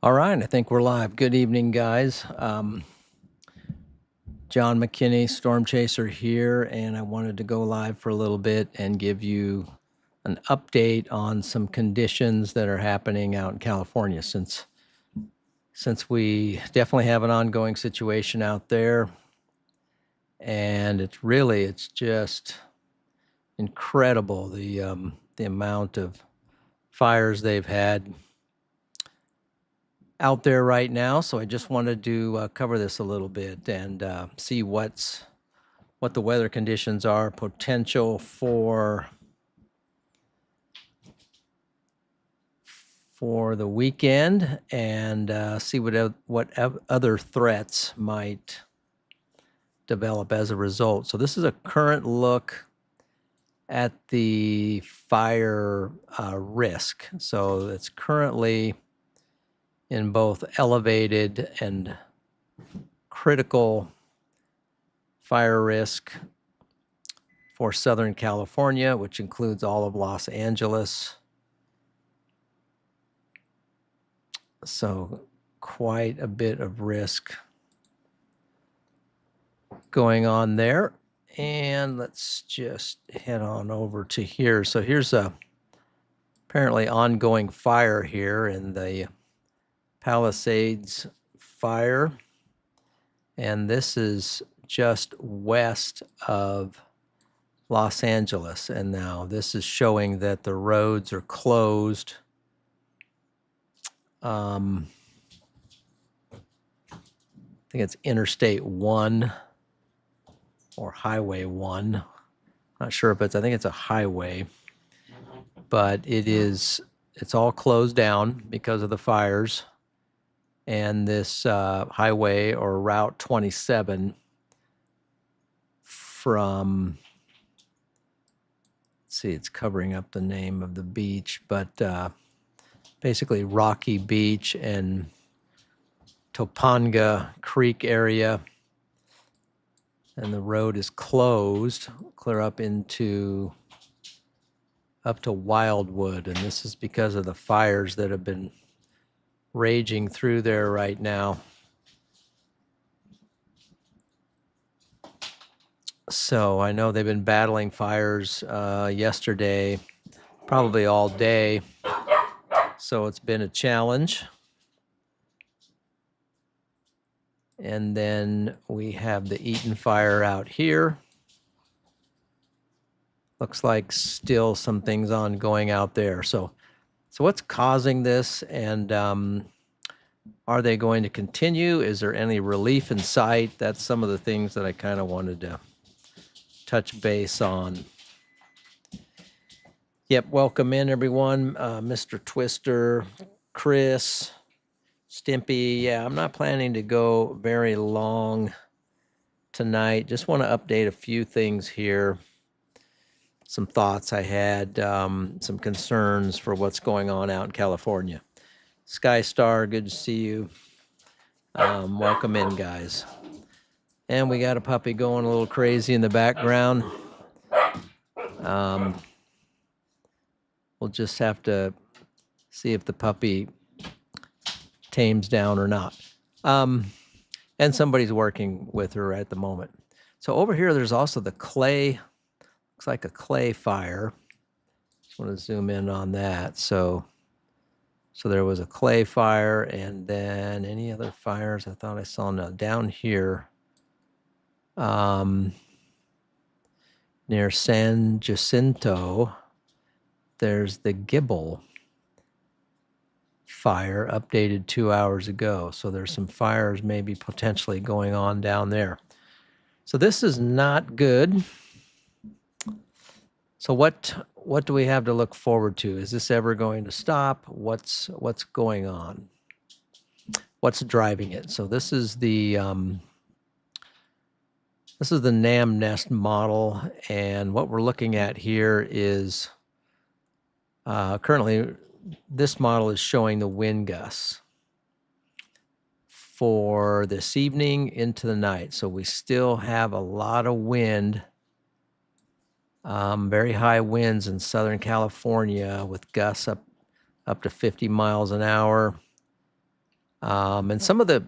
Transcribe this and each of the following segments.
All right, I think we're live. Good evening, guys. John McKinney, Storm Chaser here, and I wanted to go live for a little bit and give you an update on some conditions that are happening out in California since we definitely have an ongoing situation out there, and it's just incredible the amount of fires they've had out there right now. So I just wanted to cover this a little bit and see what the weather conditions are, potential for the weekend, and see what other threats might develop as a result. So this is a current look at the fire risk. So it's currently in both elevated and critical fire risk for Southern California, which includes all of Los Angeles. So quite a bit of risk going on there. And let's just head on over to here. So here's a apparently ongoing fire here in the Palisades fire. And this is just west of Los Angeles. And now this is showing that the roads are closed. I think it's Interstate 1 or Highway 1. Not sure if I think it's a highway, but it's all closed down because of the fires. And this highway or Route 27 from, let's see, it's covering up the name of the beach, but basically Rocky Beach and Topanga Creek area. And the road is closed, clear up to Wildwood. And this is because of the fires that have been raging through there right now. So I know they've been battling fires yesterday, probably all day. So it's been a challenge. And then we have the Eaton fire out here. Looks like still some things ongoing out there. So what's causing this, and are they going to continue? Is there any relief in sight? That's some of the things that I kind of wanted to touch base on. Yep, welcome in everyone. Mr. Twister, Chris, Stimpy. Yeah, I'm not planning to go very long tonight. Just want to update a few things here. Some thoughts I had, some concerns for what's going on out in California. Skystar, good to see you. Welcome in, guys. And we got a puppy going a little crazy in the background. We'll just have to see if the puppy tames down or not. And somebody's working with her at the moment. So over here, there's also the clay. Looks like a clay fire. Just want to zoom in on that. So there was a clay fire, and then any other fires I thought I saw? No, down here near San Jacinto, there's the Gibble fire updated 2 hours ago. So there's some fires maybe potentially going on down there. So this is not good. So what do we have to look forward to? Is this ever going to stop? What's going on? What's driving it? So this is the NAM Nest model, and what we're looking at here is currently this model is showing the wind gusts for this evening into the night. So we still have a lot of wind. Very high winds in Southern California with gusts up to 50 miles an hour. And some of the,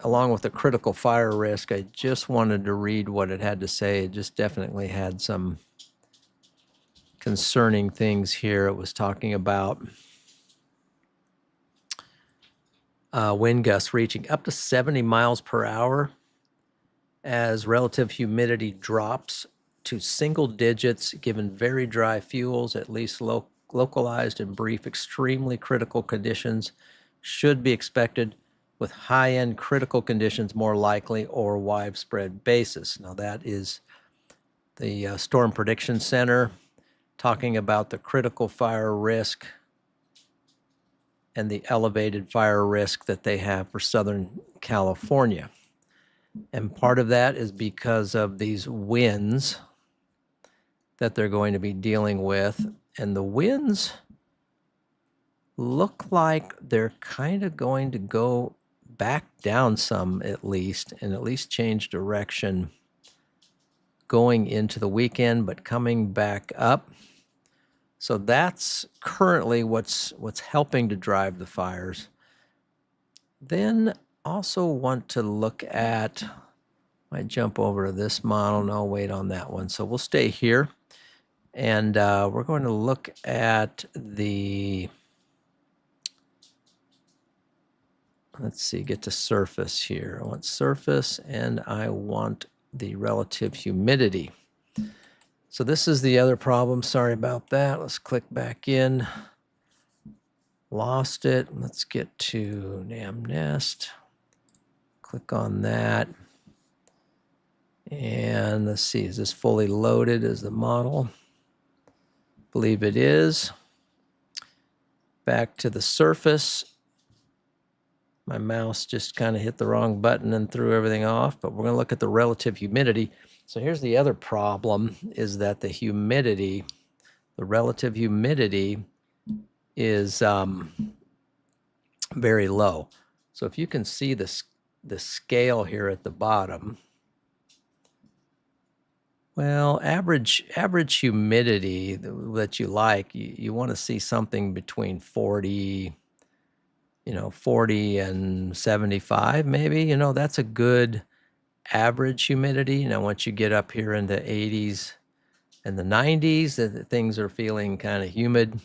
along with the critical fire risk, I just wanted to read what it had to say. It just definitely had some concerning things here. It was talking about wind gusts reaching up to 70 miles per hour as relative humidity drops to single digits, given very dry fuels, at least localized and brief, extremely critical conditions should be expected, with high-end critical conditions more likely or widespread basis. Now that is the Storm Prediction Center talking about the critical fire risk and the elevated fire risk that they have for Southern California. And part of that is because of these winds that they're going to be dealing with. And the winds look like they're kind of going to go back down some at least, and at least change direction going into the weekend, but coming back up. So that's currently what's helping to drive the fires. Then also want to look at, might jump over to this model. No, wait on that one. So we'll stay here. And we're going to look at the, let's see, get to surface here. I want surface and I want the relative humidity. So this is the other problem. Sorry about that. Let's click back in. Lost it. Let's get to NAM Nest. Click on that. And let's see, is this fully loaded as the model? Believe it is. Back to the surface. My mouse just kind of hit the wrong button and threw everything off, but we're going to look at the relative humidity. So here's the other problem, is that the humidity, the relative humidity is very low. So if you can see the scale here at the bottom, well, average humidity that you like, you want to see something between 40, 40 and 75 maybe. That's a good average humidity. Now, once you get up here in the 80s and the 90s, things are feeling kind of humid.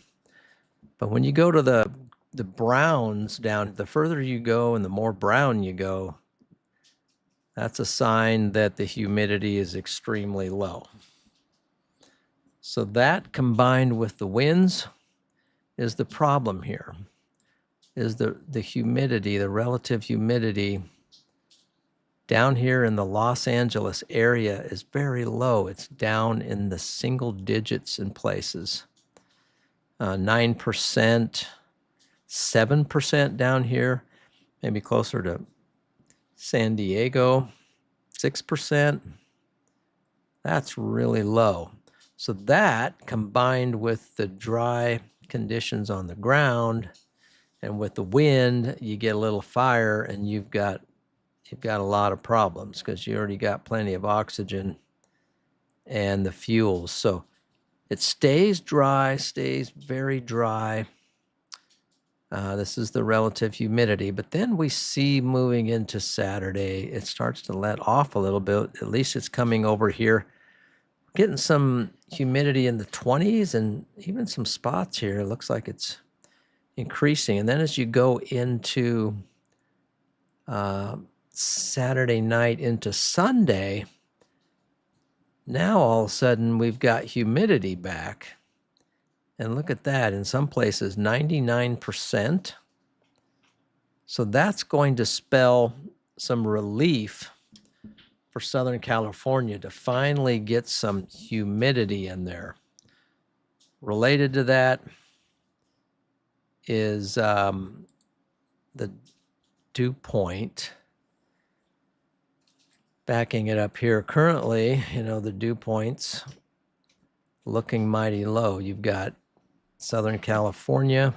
But when you go to the browns down, the further you go and the more brown you go, that's a sign that the humidity is extremely low. So that, combined with the winds, is the problem here, is the humidity, the relative humidity down here in the Los Angeles area is very low. It's down in the single digits in places. 9%, 7% down here, maybe closer to San Diego, 6%. That's really low. So that, combined with the dry conditions on the ground and with the wind, you get a little fire and you've got a lot of problems, because you already got plenty of oxygen and the fuels. So it stays dry, stays very dry. This is the relative humidity. But then we see, moving into Saturday, it starts to let off a little bit. At least it's coming over here. Getting some humidity in the 20s and even some spots here. It looks like it's increasing. And then as you go into Saturday night into Sunday, now all of a sudden we've got humidity back. And look at that, in some places 99%. So that's going to spell some relief for Southern California to finally get some humidity in there. Related to that is the dew point. Backing it up here, currently, the dew points looking mighty low. You've got Southern California,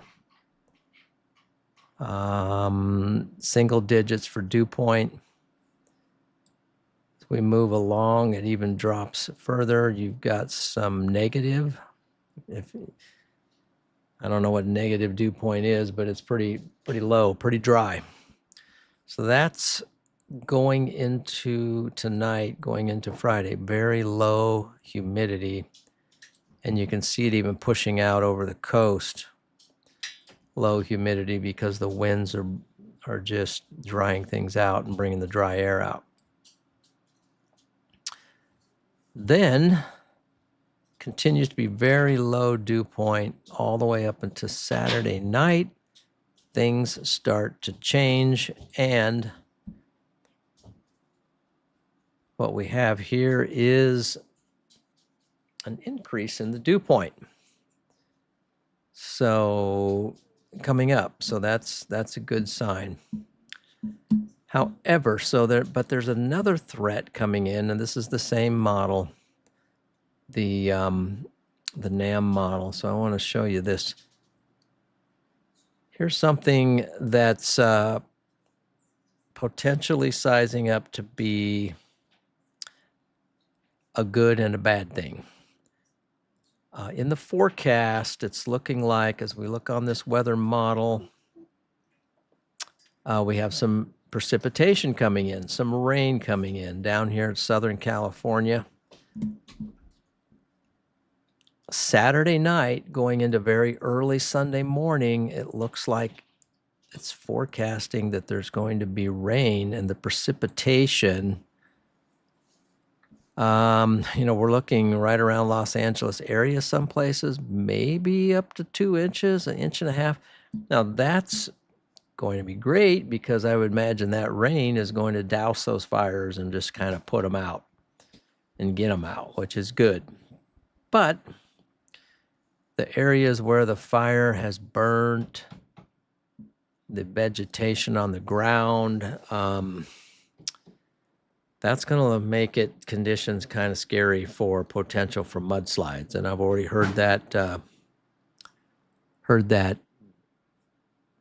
single digits for dew point. As we move along, it even drops further. You've got some negative. I don't know what negative dew point is, but it's pretty low, pretty dry. So that's going into tonight, going into Friday, very low humidity. And you can see it even pushing out over the coast. Low humidity because the winds are just drying things out and bringing the dry air out. Then continues to be very low dew point all the way up until Saturday night. Things start to change, and what we have here is an increase in the dew point. So coming up, so that's a good sign. However, there's another threat coming in, and this is the same model, the NAM model. So I want to show you this. Here's something that's potentially sizing up to be a good and a bad thing. In the forecast, it's looking like, as we look on this weather model, we have some precipitation coming in, some rain coming in down here in Southern California. Saturday night, going into very early Sunday morning, it looks like it's forecasting that there's going to be rain, and the precipitation, we're looking right around Los Angeles area, some places, maybe up to 2 inches, 1.5 inches. Now that's going to be great because I would imagine that rain is going to douse those fires and just kind of put them out and get them out, which is good. But the areas where the fire has burnt, the vegetation on the ground, that's going to make it conditions kind of scary for potential for mudslides. And I've already heard that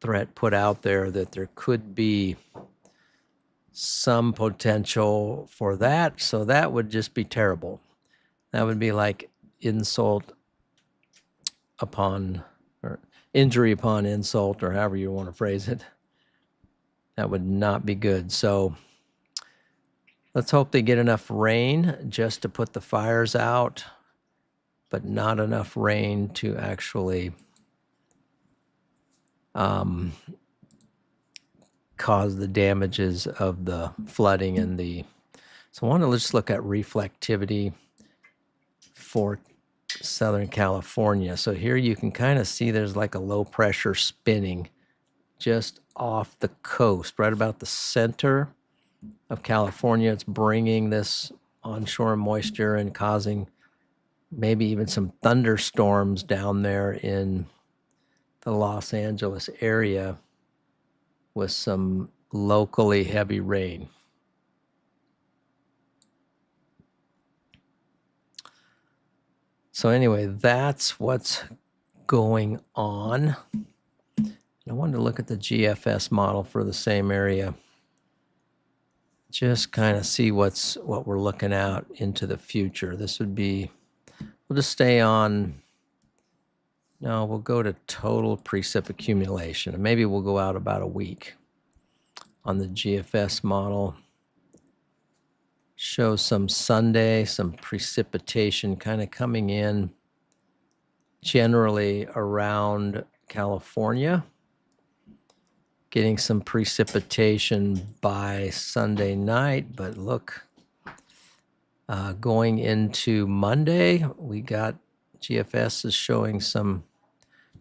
threat put out there that there could be some potential for that. So that would just be terrible. That would be like insult upon, or injury upon insult, or however you want to phrase it. That would not be good. So let's hope they get enough rain just to put the fires out, but not enough rain to actually cause the damages of the flooding and so I want to just look at reflectivity for Southern California. So here you can kind of see there's like a low pressure spinning just off the coast, right about the center of California. It's bringing this onshore moisture and causing maybe even some thunderstorms down there in the Los Angeles area with some locally heavy rain. So anyway, that's what's going on. I wanted to look at the GFS model for the same area. Just kind of see what we're looking at into the future. This would be, we'll just stay on, no, we'll go to total precip accumulation, and maybe we'll go out about a week on the GFS model. Shows some Sunday, some precipitation kind of coming in generally around California. Getting some precipitation by Sunday night, but look, going into Monday, we got GFS is showing some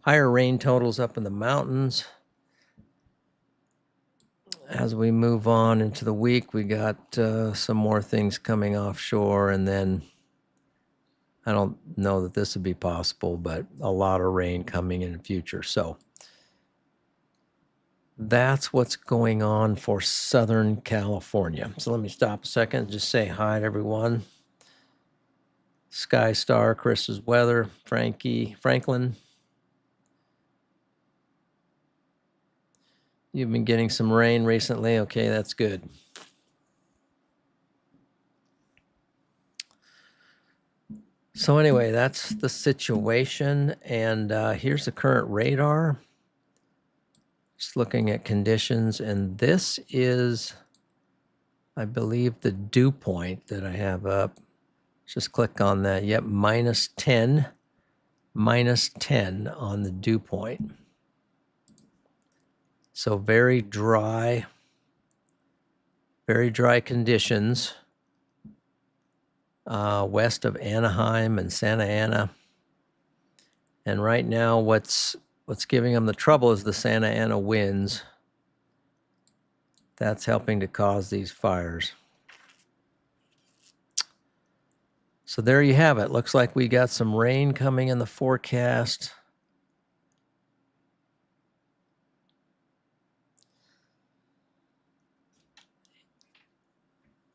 higher rain totals up in the mountains. As we move on into the week, we got some more things coming offshore, and then I don't know that this would be possible, but a lot of rain coming in the future. So that's what's going on for Southern California. So let me stop a second and just say hi to everyone. Sky Star, Chris's weather, Franklin. You've been getting some rain recently. Okay, that's good. So anyway, that's the situation. And here's the current radar. Just looking at conditions. And this is, I believe, the dew point that I have up. Just click on that. Yep, minus 10 on the dew point. So very dry conditions west of Anaheim and Santa Ana. And right now, what's giving them the trouble is the Santa Ana winds. That's helping to cause these fires. So there you have it. Looks like we got some rain coming in the forecast.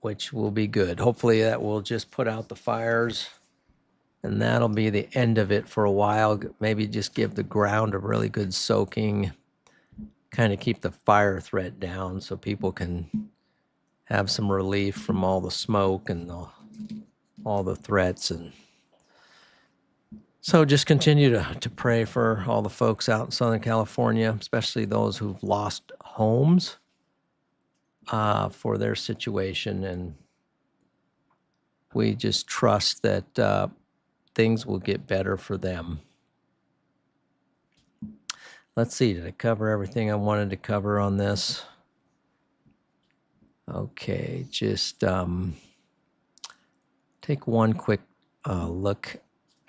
Which will be good. Hopefully that will just put out the fires, and that'll be the end of it for a while. Maybe just give the ground a really good soaking, kind of keep the fire threat down so people can have some relief from all the smoke and all the threats. And so just continue to pray for all the folks out in Southern California, especially those who've lost homes, for their situation. And we just trust that things will get better for them. Let's see, did I cover everything I wanted to cover on this? Okay, just take one quick look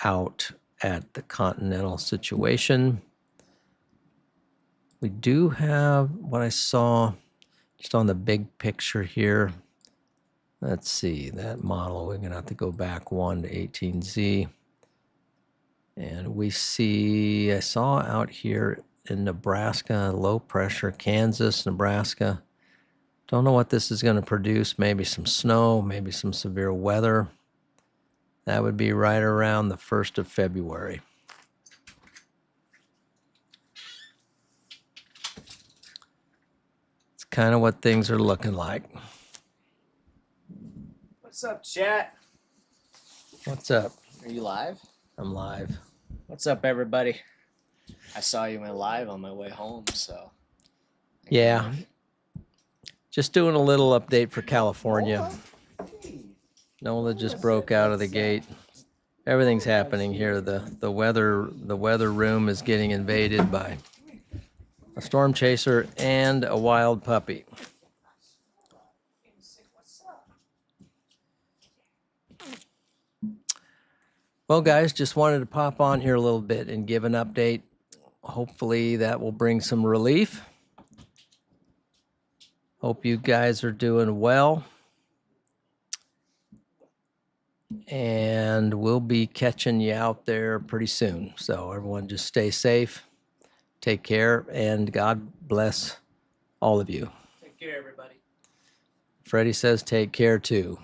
out at the continental situation. We do have what I saw just on the big picture here. Let's see, that model, we're going to have to go back one to 18Z. And we see, I saw out here in Nebraska, low pressure, Kansas, Nebraska. Don't know what this is going to produce. Maybe some snow, maybe some severe weather. That would be right around the 1st of February. It's kind of what things are looking like. What's up, chat? What's up? Are you live? I'm live. What's up, everybody? I saw you went live on my way home, so. Yeah. Just doing a little update for California. NOLA just broke out of the gate. Everything's happening here. The weather room is getting invaded by a storm chaser and a wild puppy. Well, guys, just wanted to pop on here a little bit and give an update. Hopefully that will bring some relief. Hope you guys are doing well. And we'll be catching you out there pretty soon. So everyone just stay safe, take care, and God bless all of you. Take care, everybody. Freddie says take care too.